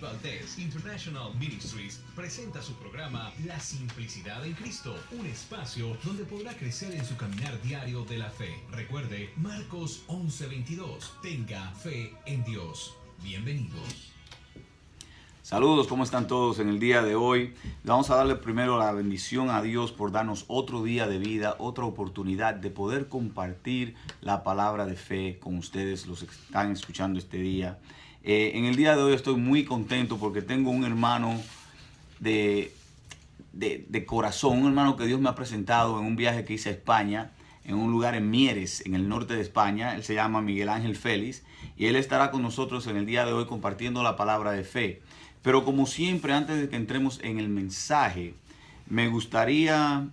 Valdez International Ministries presenta su programa La Simplicidad en Cristo, un espacio donde podrá crecer en su caminar diario de la fe. Recuerde, Marcos 11:22, tenga fe en Dios. Bienvenidos. Saludos, ¿cómo están todos en el día de hoy? Vamos a darle primero la bendición a Dios por darnos otro día de vida, otra oportunidad de poder compartir la palabra de fe con ustedes, los que están escuchando este día. En el día de hoy estoy muy contento porque tengo un hermano de corazón, un hermano que Dios me ha presentado en un viaje que hice a España, en un lugar en Mieres, en el norte de España. Él se llama Miguel Ángel Félix y él estará con nosotros en el día de hoy compartiendo la palabra de fe. Pero como siempre, antes de que entremos en el mensaje, me gustaría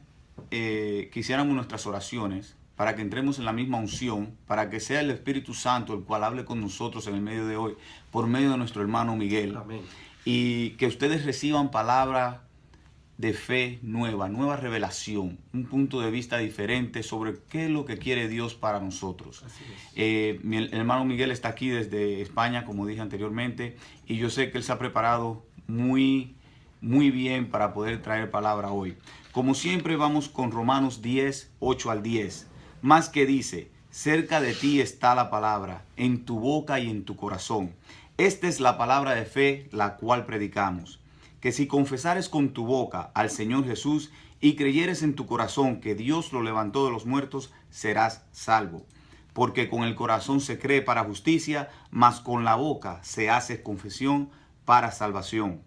que hiciéramos nuestras oraciones para que entremos en la misma unción, para que sea el Espíritu Santo el cual hable con nosotros en el medio de hoy, por medio de nuestro hermano Miguel. Amén. Y que ustedes reciban palabra de fe nueva, nueva revelación, un punto de vista diferente sobre qué es lo que quiere Dios para nosotros. Así es. Mi hermano Miguel está aquí desde España, como dije anteriormente, y yo sé que él se ha preparado muy bien para poder traer palabra hoy. Como siempre, vamos con Romanos 10, 8 al 10. Más que dice, cerca de ti está la palabra, en tu boca y en tu corazón. Esta es la palabra de fe, la cual predicamos. Que si confesares con tu boca al Señor Jesús y creyeres en tu corazón que Dios lo levantó de los muertos, serás salvo. Porque con el corazón se cree para justicia, mas con la boca se hace confesión para salvación.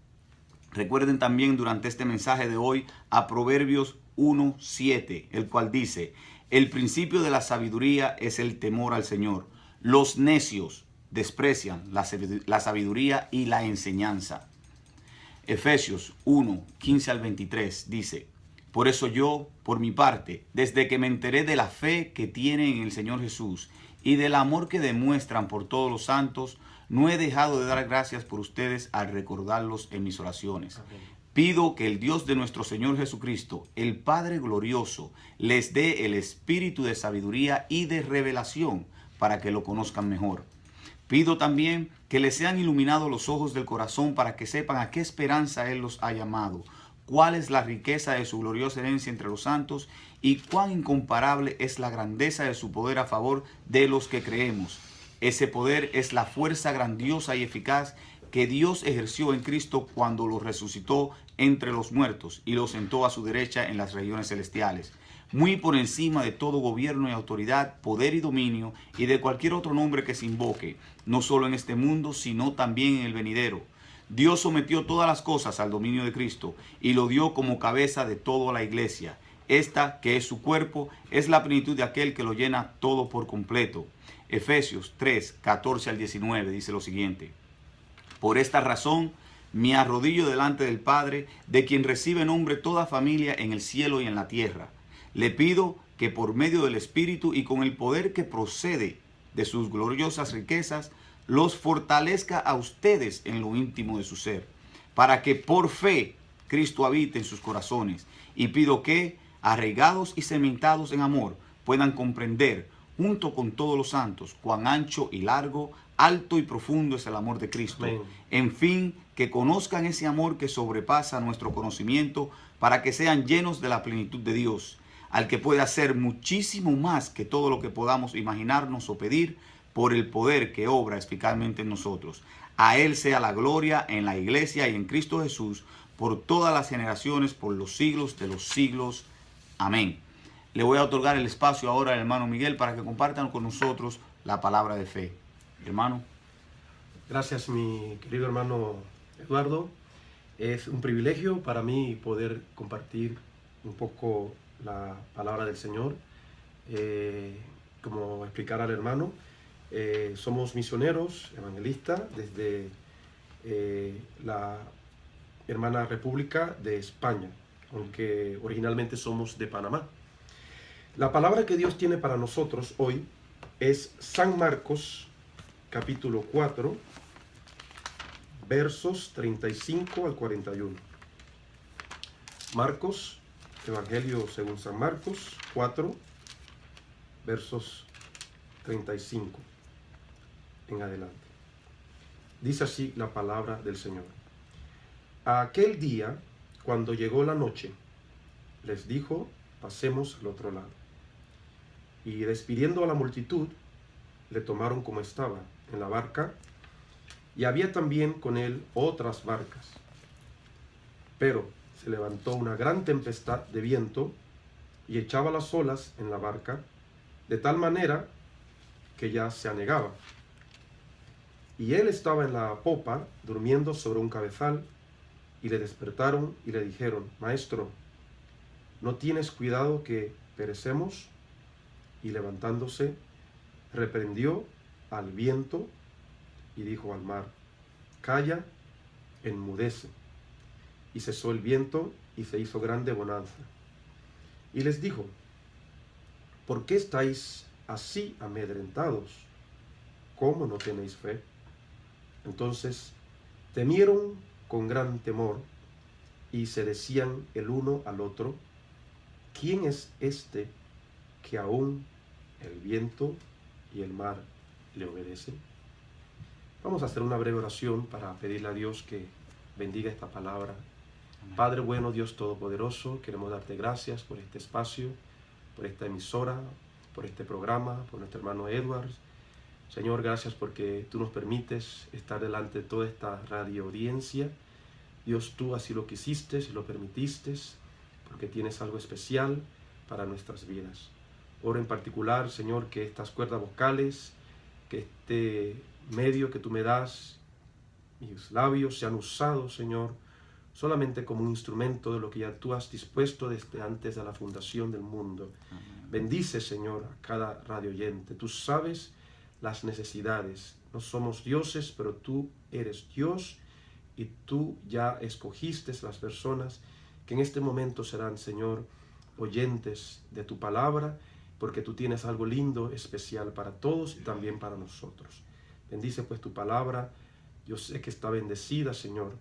Recuerden también durante este mensaje de hoy a Proverbios 1:7, el cual dice, el principio de la sabiduría es el temor al Señor. Los necios desprecian la sabiduría y la enseñanza. Efesios 1, 15 al 23 dice, por eso yo, por mi parte, desde que me enteré de la fe que tienen en el Señor Jesús y del amor que demuestran por todos los santos, no he dejado de dar gracias por ustedes al recordarlos en mis oraciones. Amén. Pido que el Dios de nuestro Señor Jesucristo, el Padre glorioso, les dé el espíritu de sabiduría y de revelación para que lo conozcan mejor. Pido también que les sean iluminados los ojos del corazón para que sepan a qué esperanza Él los ha llamado, cuál es la riqueza de su gloriosa herencia entre los santos y cuán incomparable es la grandeza de su poder a favor de los que creemos. Ese poder es la fuerza grandiosa y eficaz que Dios ejerció en Cristo cuando lo resucitó entre los muertos y lo sentó a su derecha en las regiones celestiales, muy por encima de todo gobierno y autoridad, poder y dominio, y de cualquier otro nombre que se invoque, no solo en este mundo, sino también en el venidero. Dios sometió todas las cosas al dominio de Cristo y lo dio como cabeza de toda la iglesia. Esta, que es su cuerpo, es la plenitud de aquel que lo llena todo por completo. Efesios 3, 14 al 19 dice lo siguiente. Por esta razón me arrodillo delante del Padre, de quien recibe nombre toda familia en el cielo y en la tierra. Le pido que por medio del Espíritu y con el poder que procede de sus gloriosas riquezas, los fortalezca a ustedes en lo íntimo de su ser, para que por fe Cristo habite en sus corazones. Y pido que, arraigados y cementados en amor, puedan comprender, junto con todos los santos, cuán ancho y largo, alto y profundo es el amor de Cristo. Amén. En fin, que conozcan ese amor que sobrepasa nuestro conocimiento, para que sean llenos de la plenitud de Dios, al que puede hacer muchísimo más que todo lo que podamos imaginarnos o pedir, por el poder que obra eficazmente en nosotros. A Él sea la gloria en la iglesia y en Cristo Jesús, por todas las generaciones, por los siglos de los siglos. Amén. Le voy a otorgar el espacio ahora al hermano Miguel para que compartan con nosotros la palabra de fe. Hermano. Gracias, mi querido hermano Eduardo. Es un privilegio para mí poder compartir un poco la palabra del Señor. Como explicar al hermano, somos misioneros, evangelistas, desde la hermana República de España, aunque originalmente somos de Panamá. La palabra que Dios tiene para nosotros hoy es San Marcos, capítulo 4, versos 35 al 41. Marcos, Evangelio según San Marcos 4, versos 35 en adelante. Dice así la palabra del Señor. Aquel día, cuando llegó la noche, les dijo, pasemos al otro lado. Y despidiendo a la multitud, le tomaron como estaba, en la barca, y había también con él otras barcas. Pero se levantó una gran tempestad de viento, y echaba las olas en la barca, de tal manera que ya se anegaba. Y él estaba en la popa, durmiendo sobre un cabezal, y le despertaron y le dijeron, Maestro, ¿no tienes cuidado que perecemos? Y levantándose, reprendió al viento y dijo al mar, Calla, enmudece. Y cesó el viento y se hizo grande bonanza. Y les dijo, ¿por qué estáis así amedrentados? ¿Cómo no tenéis fe? Entonces temieron con gran temor y se decían el uno al otro, ¿quién es este que aún el viento y el mar le obedecen? Vamos a hacer una breve oración para pedirle a Dios que bendiga esta palabra. Amén. Padre bueno, Dios todopoderoso, queremos darte gracias por este espacio, por esta emisora, por este programa, por nuestro hermano Edward. Señor, gracias porque tú nos permites estar delante de toda esta radio audiencia. Dios, tú así lo quisiste y lo permitiste, porque tienes algo especial para nuestras vidas. Oro en particular, Señor, que estas cuerdas vocales, que este medio que tú me das, mis labios sean usados, Señor, solamente como un instrumento de lo que ya tú has dispuesto desde antes de la fundación del mundo. Amén. Bendice, Señor, a cada radio oyente. Tú sabes las necesidades. No somos dioses, pero tú eres Dios y tú ya escogiste las personas que en este momento serán, Señor, oyentes de tu palabra, porque tú tienes algo lindo, especial para todos y también para nosotros. Bendice pues tu palabra. Yo sé que está bendecida, Señor.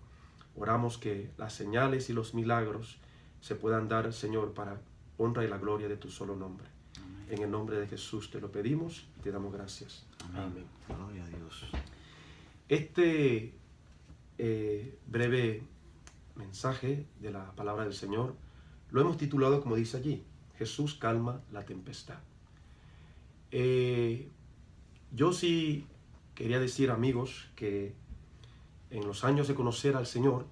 Oramos que las señales y los milagros se puedan dar, Señor, para honra y la gloria de tu solo nombre. Amén. En el nombre de Jesús te lo pedimos y te damos gracias. Amén. Amén. Gloria a Dios. Este breve mensaje de la palabra del Señor lo hemos titulado, como dice allí, Jesús calma la tempestad. Yo sí quería decir, amigos, que en los años de conocer al Señor,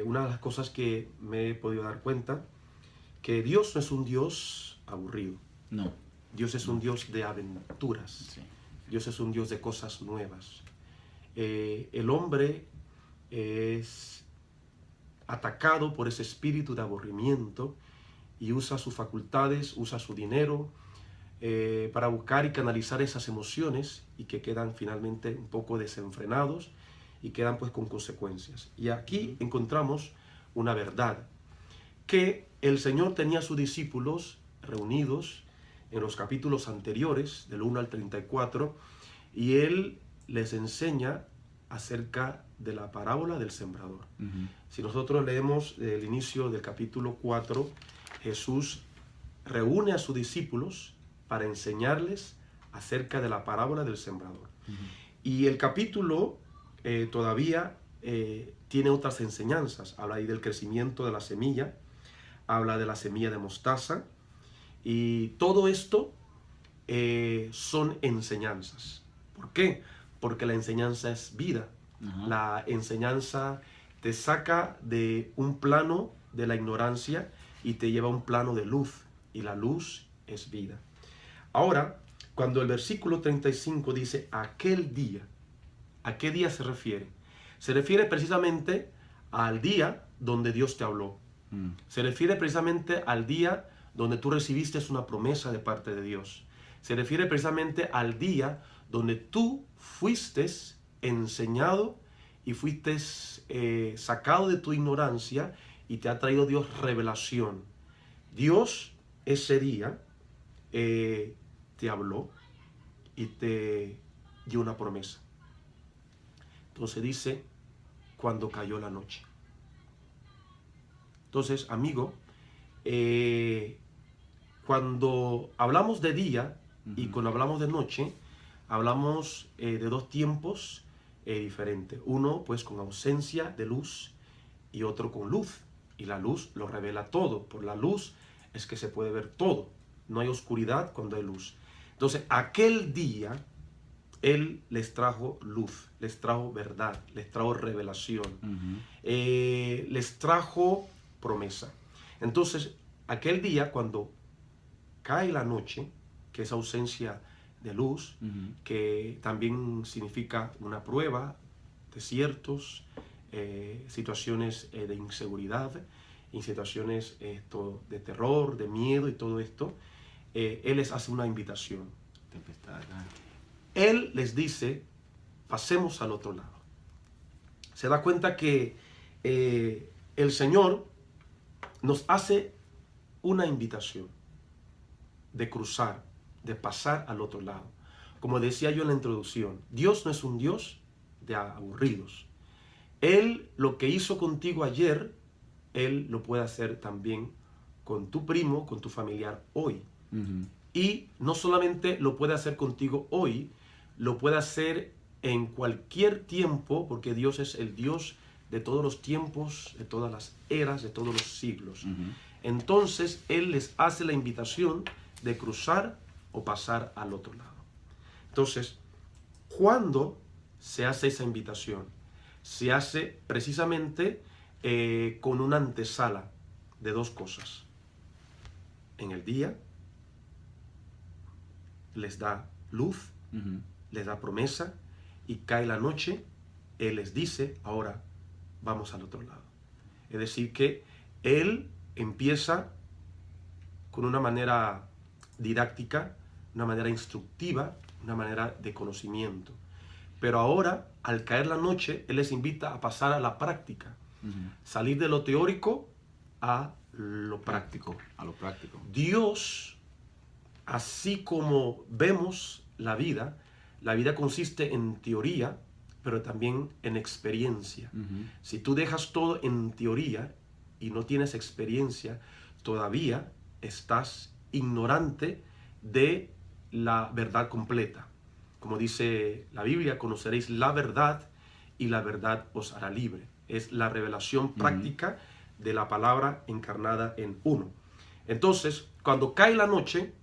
una de las cosas que me he podido dar cuenta, que Dios no es un Dios aburrido. No. Dios es un Dios de aventuras. Sí. Dios es un Dios de cosas nuevas. El hombre es atacado por ese espíritu de aburrimiento y usa sus facultades, usa su dinero para buscar y canalizar esas emociones y que quedan finalmente un poco desenfrenados y quedan pues con consecuencias. Y aquí encontramos una verdad, que el Señor tenía a sus discípulos reunidos en los capítulos anteriores, del 1 al 34, y Él les enseña acerca de la parábola del sembrador. Si nosotros leemos el inicio del capítulo 4, Jesús reúne a sus discípulos para enseñarles acerca de la parábola del sembrador. Y el capítulo todavía tiene otras enseñanzas. Habla ahí del crecimiento de la semilla, habla de la semilla de mostaza, y todo esto son enseñanzas. ¿Por qué? Porque la enseñanza es vida. La enseñanza te saca de un plano de la ignorancia y te lleva a un plano de luz, y la luz es vida. Ahora, cuando el versículo 35 dice aquel día, ¿a qué día se refiere? Se refiere precisamente al día donde Dios te habló. Se refiere precisamente al día donde tú recibiste una promesa de parte de Dios. Se refiere precisamente al día donde tú fuiste enseñado y fuiste sacado de tu ignorancia y te ha traído Dios revelación. Dios ese día te habló y te dio una promesa. Entonces dice, cuando cayó la noche. Entonces, amigo, cuando hablamos de día y cuando hablamos de noche, hablamos de dos tiempos diferente. Uno pues con ausencia de luz y otro con luz. Y la luz lo revela todo. Por la luz es que se puede ver todo. No hay oscuridad cuando hay luz. Entonces, aquel día, Él les trajo luz, les trajo verdad, les trajo revelación, les trajo promesa. Entonces, aquel día, cuando cae la noche, que es ausencia de luz, que también significa una prueba, desiertos, situaciones de inseguridad, y situaciones de terror, de miedo y todo esto, Él les hace una invitación. Él les dice, pasemos al otro lado. Se da cuenta que el Señor nos hace una invitación de cruzar, de pasar al otro lado. Como decía yo en la introducción, Dios no es un Dios de aburridos. Él lo que hizo contigo ayer, Él lo puede hacer también con tu primo, con tu familiar hoy. Y no solamente lo puede hacer contigo hoy, lo puede hacer en cualquier tiempo, porque Dios es el Dios de todos los tiempos, de todas las eras, de todos los siglos. Entonces, Él les hace la invitación de cruzar o pasar al otro lado. Entonces, ¿cuándo se hace esa invitación? Se hace precisamente con una antesala de dos cosas. En el día les da luz, les da promesa, y cae la noche, Él les dice, ahora vamos al otro lado. Es decir, que Él empieza con una manera didáctica, una manera instructiva, una manera de conocimiento. Pero ahora, al caer la noche, Él les invita a pasar a la práctica, salir de lo teórico a lo práctico. A lo práctico. Dios, así como vemos la vida consiste en teoría, pero también en experiencia. Si tú dejas todo en teoría y no tienes experiencia, todavía estás ignorante de la verdad completa. Como dice la Biblia, conoceréis la verdad y la verdad os hará libre. Es la revelación práctica de la palabra encarnada en uno. Entonces, cuando cae la noche,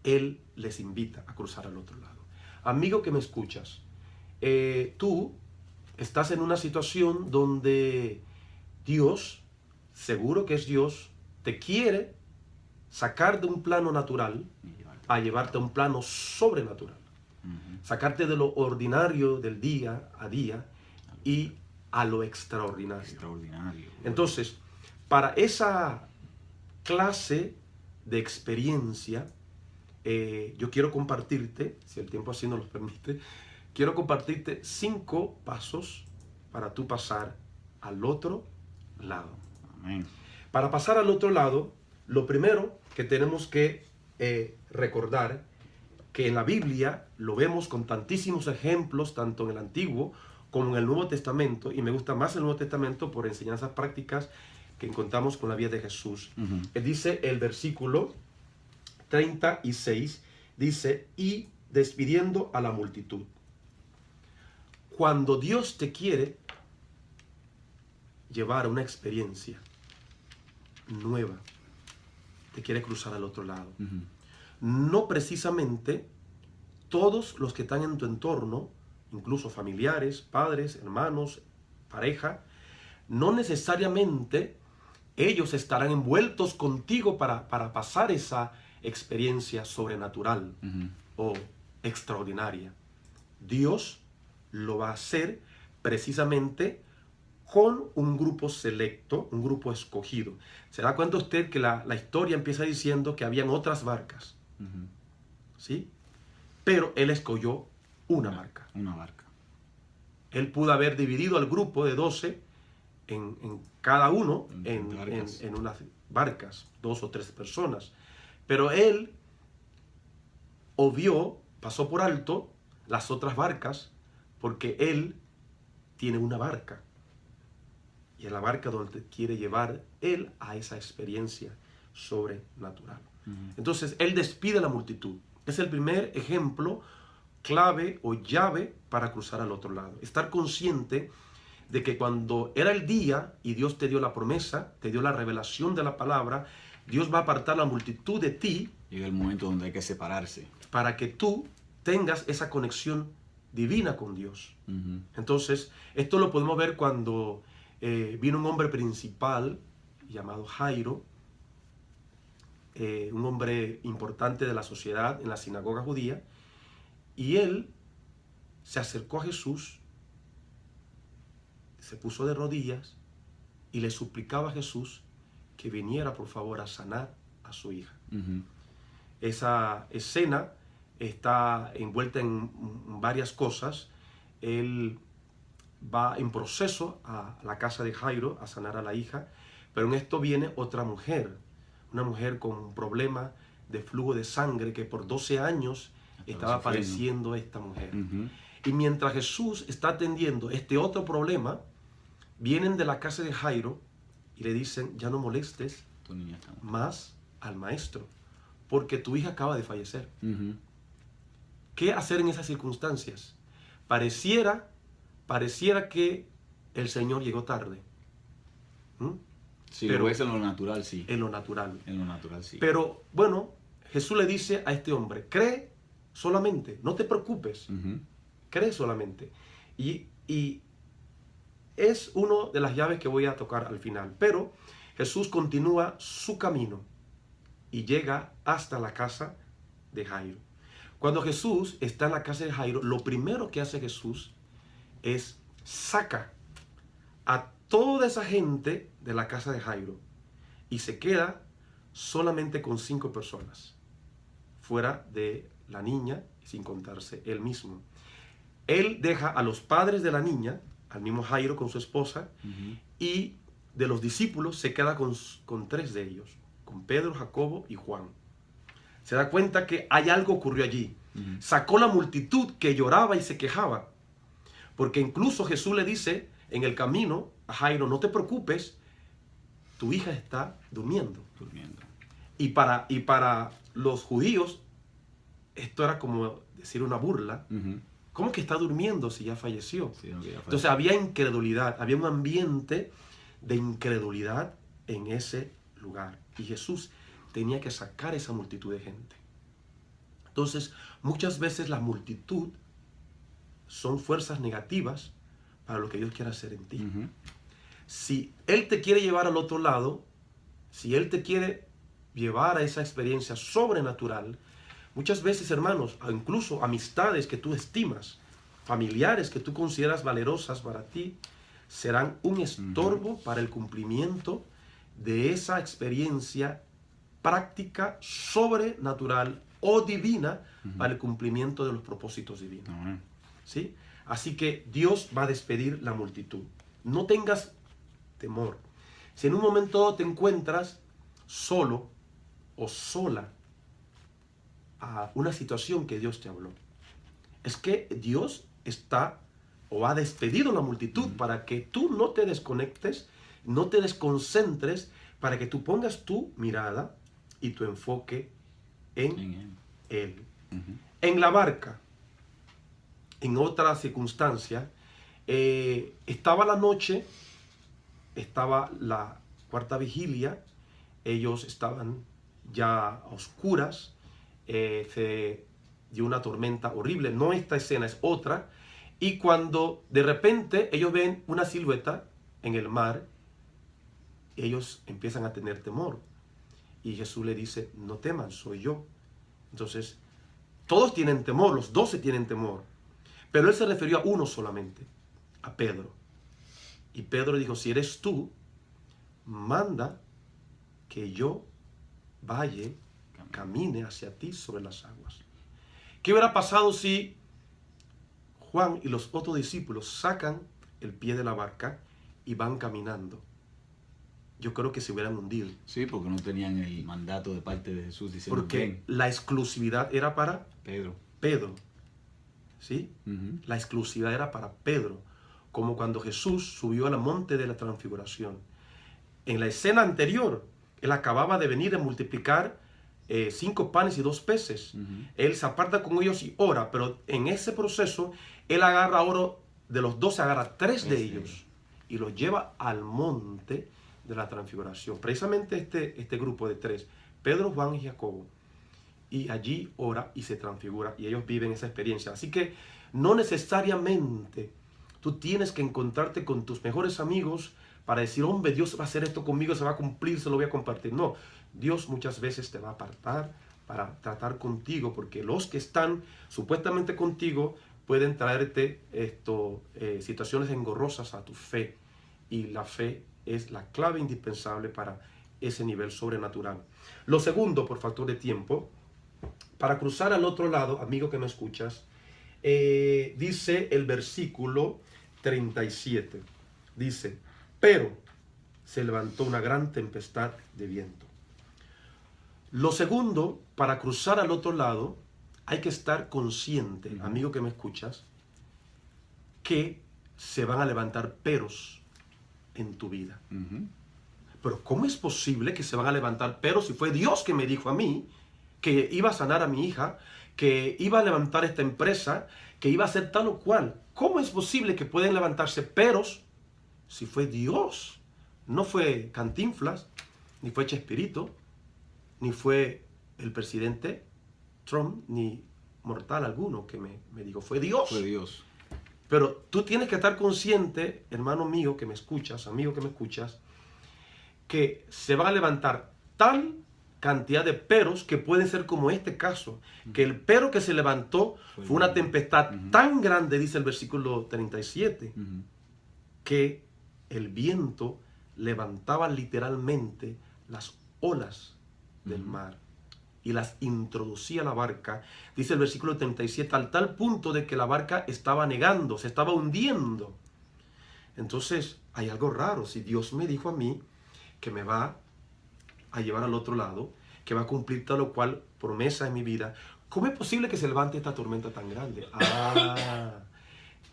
Él les invita a cruzar al otro lado. Amigo que me escuchas, tú estás en una situación donde Dios, seguro que es Dios, te quiere sacar de un plano natural a llevarte a un plano sobrenatural. Sacarte de lo ordinario del día a día y a lo extraordinario. Entonces, para esa clase de experiencia, yo quiero compartirte, si el tiempo así nos lo permite, quiero compartirte 5 pasos para tú pasar al otro lado. Amén. Para pasar al otro lado, lo primero que tenemos que recordar, que en la Biblia lo vemos con tantísimos ejemplos, tanto en el Antiguo como en el Nuevo Testamento, y me gusta más el Nuevo Testamento por enseñanzas prácticas que encontramos con la vida de Jesús. Dice el versículo 36, dice, y despidiendo a la multitud. Cuando Dios te quiere llevar a una experiencia nueva, te quiere cruzar al otro lado. No precisamente todos los que están en tu entorno, incluso familiares, padres, hermanos, pareja, no necesariamente ellos estarán envueltos contigo para pasar esa experiencia sobrenatural o extraordinaria. Dios lo va a hacer precisamente con un grupo selecto, un grupo escogido. ¿Se da cuenta usted que la historia empieza diciendo que habían otras barcas? ¿Sí? Pero Él escogió una barca. Una barca. Él pudo haber dividido al grupo de 12 en cada uno en unas barcas, 2 o 3 personas. Pero Él obvió, pasó por alto las otras barcas, porque Él tiene una barca. Y es la barca donde te quiere llevar Él a esa experiencia sobrenatural. Entonces, Él despide a la multitud. Es el primer ejemplo clave o llave para cruzar al otro lado. Estar consciente de que cuando era el día y Dios te dio la promesa, te dio la revelación de la palabra, Dios va a apartar la multitud de ti. Llega el momento donde hay que separarse. Para que tú tengas esa conexión divina con Dios. Entonces, esto lo podemos ver cuando vino un hombre principal llamado Jairo, un hombre importante de la sociedad en la sinagoga judía, y él se acercó a Jesús, se puso de rodillas y le suplicaba a Jesús que viniera por favor a sanar a su hija. Esa escena está envuelta en varias cosas. Él va en proceso a la casa de Jairo a sanar a la hija, pero en esto viene otra mujer, una mujer con un problema de flujo de sangre que por 12 años estaba padeciendo esta mujer. Y mientras Jesús está atendiendo este otro problema, vienen de la casa de Jairo y le dicen, ya no molestes más al maestro, porque tu hija acaba de fallecer. ¿Qué hacer en esas circunstancias? Pareciera que el Señor llegó tarde. Si lo ves en lo natural, sí. En lo natural. En lo natural, sí. Pero bueno, Jesús le dice a este hombre, cree solamente, no te preocupes, cree solamente. Y es una de las llaves que voy a tocar al final. Pero Jesús continúa su camino y llega hasta la casa de Jairo. Cuando Jesús está en la casa de Jairo, lo primero que hace Jesús es saca a toda esa gente de la casa de Jairo y se queda solamente con 5 personas, fuera de la niña, sin contarse él mismo. Él deja a los padres de la niña, al mismo Jairo con su esposa, y de los discípulos se queda con 3 de ellos, con Pedro, Jacobo y Juan. Se da cuenta que hay algo ocurrió allí. Sacó la multitud que lloraba y se quejaba, porque incluso Jesús le dice en el camino a Jairo, no te preocupes, tu hija está durmiendo. Y para los judíos esto era como decir una burla. ¿Cómo que está durmiendo si ya falleció? Sí, no, entonces había incredulidad, había un ambiente de incredulidad en ese lugar. Y Jesús tenía que sacar esa multitud de gente. Entonces, muchas veces la multitud son fuerzas negativas para lo que Dios quiere hacer en ti. Si Él te quiere llevar al otro lado, si Él te quiere llevar a esa experiencia sobrenatural, muchas veces, hermanos, incluso amistades que tú estimas, familiares que tú consideras valerosas para ti, serán un estorbo para el cumplimiento de esa experiencia práctica, sobrenatural o divina para el cumplimiento de los propósitos divinos. ¿Sí? Así que Dios va a despedir la multitud. No tengas temor. Si en un momento te encuentras solo o sola a una situación que Dios te habló, es que Dios está o ha despedido la multitud para que tú no te desconectes, no te desconcentres, para que tú pongas tu mirada y tu enfoque en Él. En la barca, en otra circunstancia, estaba la noche, estaba la cuarta vigilia, ellos estaban ya a oscuras, se dio una tormenta horrible, no esta escena, es otra, y cuando de repente ellos ven una silueta en el mar, ellos empiezan a tener temor, y Jesús le dice, no teman, soy yo. Entonces, todos tienen temor, los 12 tienen temor, pero él se refirió a uno solamente, a Pedro. Y Pedro dijo, si eres tú, manda que yo vaya, camine hacia ti sobre las aguas. ¿Qué hubiera pasado si Juan y los otros discípulos sacan el pie de la barca y van caminando? Yo creo que se hubieran hundido. Sí, porque no tenían el mandato de parte de Jesús diciendo porque ven. La exclusividad era para Pedro. ¿Sí? La exclusividad era para Pedro. Como cuando Jesús subió al monte de la transfiguración. En la escena anterior, él acababa de venir a multiplicar 5 panes y 2 peces. Ujú. Él se aparta con ellos y ora, pero en ese proceso, él agarra oro, de los 12 agarra 3 de ellos y los lleva al monte de la transfiguración. Precisamente este grupo de 3, Pedro, Juan y Jacobo, y allí ora y se transfigura y ellos viven esa experiencia. Así que no necesariamente tú tienes que encontrarte con tus mejores amigos para decir, hombre, Dios va a hacer esto conmigo, se va a cumplir, se lo voy a compartir. No, Dios muchas veces te va a apartar para tratar contigo, porque los que están supuestamente contigo pueden traerte situaciones engorrosas a tu fe, y la fe es la clave indispensable para ese nivel sobrenatural. Lo segundo, por factor de tiempo, para cruzar al otro lado, amigo que me escuchas, dice el versículo 37, dice, pero se levantó una gran tempestad de viento. Lo segundo, para cruzar al otro lado, hay que estar consciente, amigo que me escuchas, que se van a levantar peros en tu vida. Ujú. Pero ¿cómo es posible que se van a levantar peros si fue Dios que me dijo a mí que iba a sanar a mi hija, que iba a levantar esta empresa, que iba a hacer tal o cual? ¿Cómo es posible que pueden levantarse peros si fue Dios? No fue Cantinflas, ni fue Chespirito, ni fue el presidente Trump, ni mortal alguno que me dijo, fue Dios. Fue Dios. Pero tú tienes que estar consciente, hermano mío que me escuchas, amigo que me escuchas, que se van a levantar tal cantidad de peros que pueden ser como este caso, que el pero que se levantó fue una tempestad tan grande, dice el versículo 37, Ujú. que el viento levantaba literalmente las olas del mar y las introducía a la barca, dice el versículo 37, al tal punto de que la barca estaba negando, se estaba hundiendo. Entonces hay algo raro. Si Dios me dijo a mí que me va a llevar al otro lado, que va a cumplir tal o cual promesa en mi vida, ¿cómo es posible que se levante esta tormenta tan grande?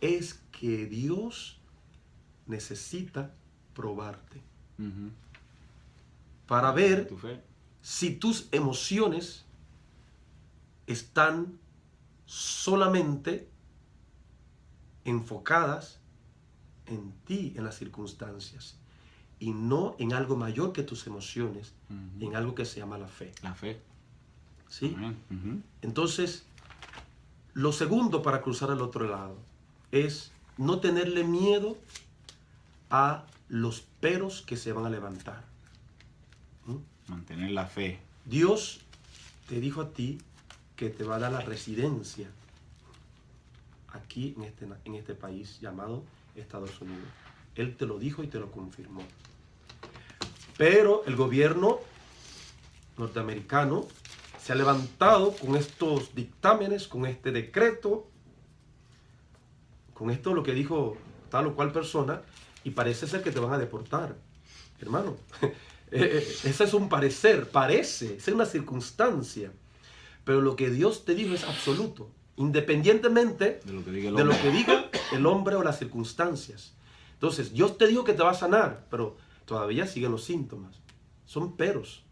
Es que Dios necesita probarte Ujú. para ver Tu fe. si tus emociones están solamente enfocadas en ti, en las circunstancias, y no en algo mayor que tus emociones, en algo que se llama la fe. La fe. ¿Sí? Amén. Ujú. Entonces, lo segundo para cruzar al otro lado es no tenerle miedo a los peros que se van a levantar. Mantener la fe. Dios te dijo a ti que te va a dar la residencia aquí en este país llamado Estados Unidos. Él te lo dijo y te lo confirmó. Pero el gobierno norteamericano se ha levantado con estos dictámenes, con este decreto, con esto lo que dijo tal o cual persona, y parece ser que te van a deportar, hermano. Ese es un parecer, parece, es una circunstancia, pero lo que Dios te dijo es absoluto, independientemente De lo que diga el de lo hombre. que diga el hombre o las circunstancias. Entonces, Dios te dijo que te va a sanar, pero todavía siguen los síntomas, son peros.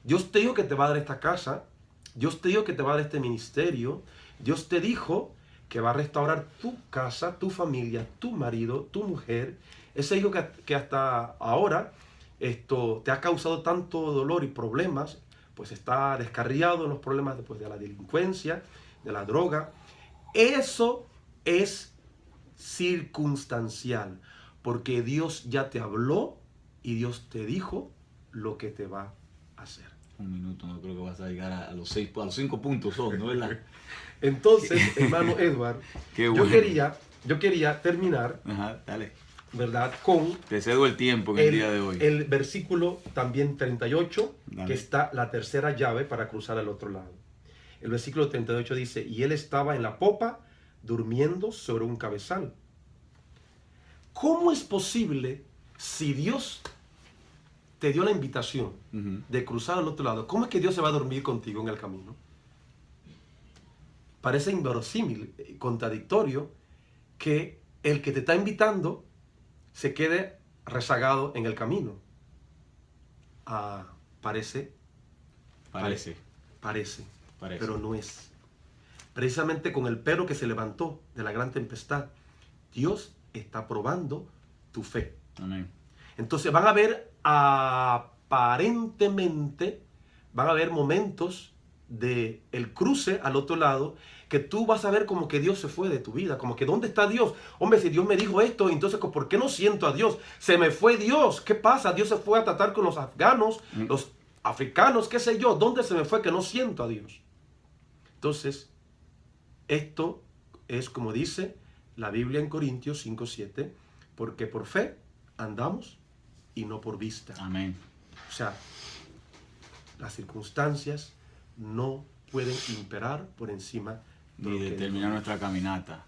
Dios te dijo que te va a dar esta casa, Dios te dijo que te va a dar este ministerio, Dios te dijo que va a restaurar tu casa, tu familia, tu marido, tu mujer, ese hijo que hasta ahora te ha causado tanto dolor y problemas, pues está descarriado en los problemas después de la delincuencia, de la droga. Eso es circunstancial, porque Dios ya te habló y Dios te dijo lo que te va a hacer. Un minuto, no creo que vas a llegar a los 5 puntos, son, ¿no es verdad? Entonces, hermano Edward, Qué yo bueno. quería terminar, Ajá, dale. ¿verdad?, con Te cedo el tiempo en el día de hoy. el versículo también 38, Dale. que está la tercera llave para cruzar al otro lado. El versículo 38 dice, y él estaba en la popa durmiendo sobre un cabezal. ¿Cómo es posible, si Dios te dio la invitación Ujú. de cruzar al otro lado, cómo es que Dios se va a dormir contigo en el camino? Parece inverosímil, contradictorio, que el que te está invitando se quede rezagado en el camino. Parece. Parece, Parece. pero no es. Precisamente con el pero que se levantó de la gran tempestad, Dios está probando tu fe. Amén. Entonces van a haber aparentemente, van a haber momentos de el cruce al otro lado, que tú vas a ver como que Dios se fue de tu vida, como que ¿dónde está Dios? Hombre, si Dios me dijo esto, entonces ¿por qué no siento a Dios? Se me fue Dios, ¿qué pasa? Dios se fue a tratar con los afganos, los africanos, qué sé yo, ¿dónde se me fue que no siento a Dios? Entonces, esto es como dice la Biblia en Corintios 5:7, porque por fe andamos y no por vista. Amén. O sea, las circunstancias no pueden imperar por encima de Y lo que determinar nuestra caminata.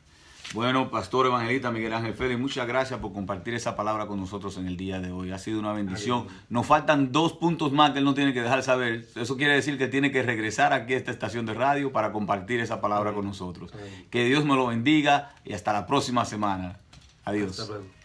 Bueno, Pastor Evangelista Miguel Ángel Félix, muchas gracias por compartir esa palabra con nosotros en el día de hoy. Ha sido una bendición. Aleluya. Nos faltan 2 puntos más que él no tiene que dejar saber. Eso quiere decir que tiene que regresar aquí a esta estación de radio para compartir esa palabra con nosotros. Amén. Que Dios me lo bendiga y hasta la próxima semana. Adiós. Hasta luego.